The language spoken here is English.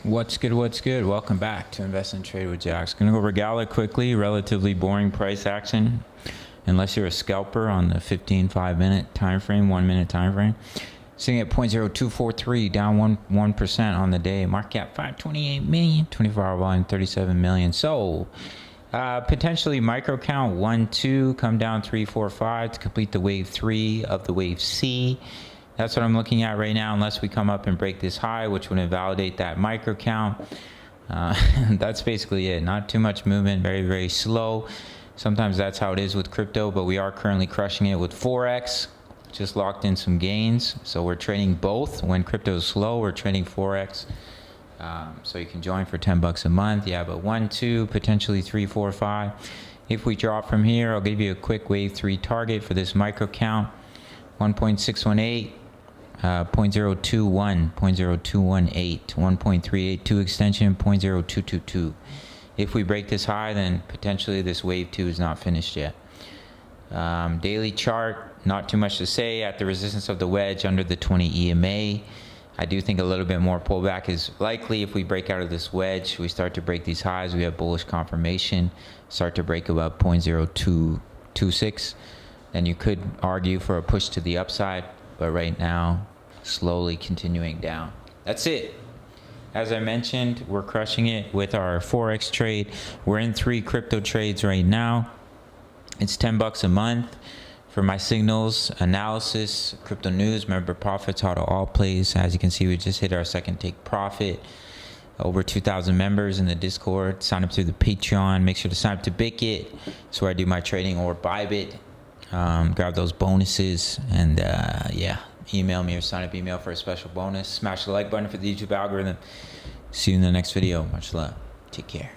What's good? What's good? Welcome back to Invest and Trade with Jaxx. Gonna go over Gala quickly. Relatively boring price action, unless you're a scalper on the 15 minute time frame, 1 minute time frame. Sitting at 0.0243, down 1% on the day. Market cap 528 million, 24-hour volume 37 million. So potentially micro count 1, 2, come down 3, 4, 5 to complete the wave 3 of the wave C. That's what I'm looking at right now, unless we come up and break this high, which would invalidate that micro count. That's basically it. Not too much movement, very, very slow. Sometimes that's how it is with crypto, but we are currently crushing it with Forex. Just locked in some gains. So we're trading both. When crypto is slow, we're trading Forex. So you can join for 10 bucks a month. Yeah, but 1, 2, potentially 3, 4, 5. If we drop from here, I'll give you a quick wave 3 target for this micro count. 1.618. 0.021, 0.0218, 1.382 extension, 0.0222. If we break this high, then potentially this wave 2 is not finished yet. Daily chart, not too much to say. At the resistance of the wedge under the 20 EMA, I do think a little bit more pullback is likely. If we break out of this wedge, we start to break these highs, we have bullish confirmation, start to break above 0.0226, then you could argue for a push to the upside. But right now, slowly continuing down. That's it. As I mentioned, we're crushing it with our Forex trade. We're in 3 crypto trades right now. It's 10 bucks a month for my signals, analysis, crypto news, member profits, how to all plays. As you can see, we just hit our second take profit. Over 2,000 members in the Discord. Sign up through the Patreon. Make sure to sign up to Bitkit. That's where I do my trading, or Bybit. Grab those bonuses, and yeah, email me or sign up email for a special bonus. Smash the like button for the YouTube algorithm. See you in the next video. Much love. Take care.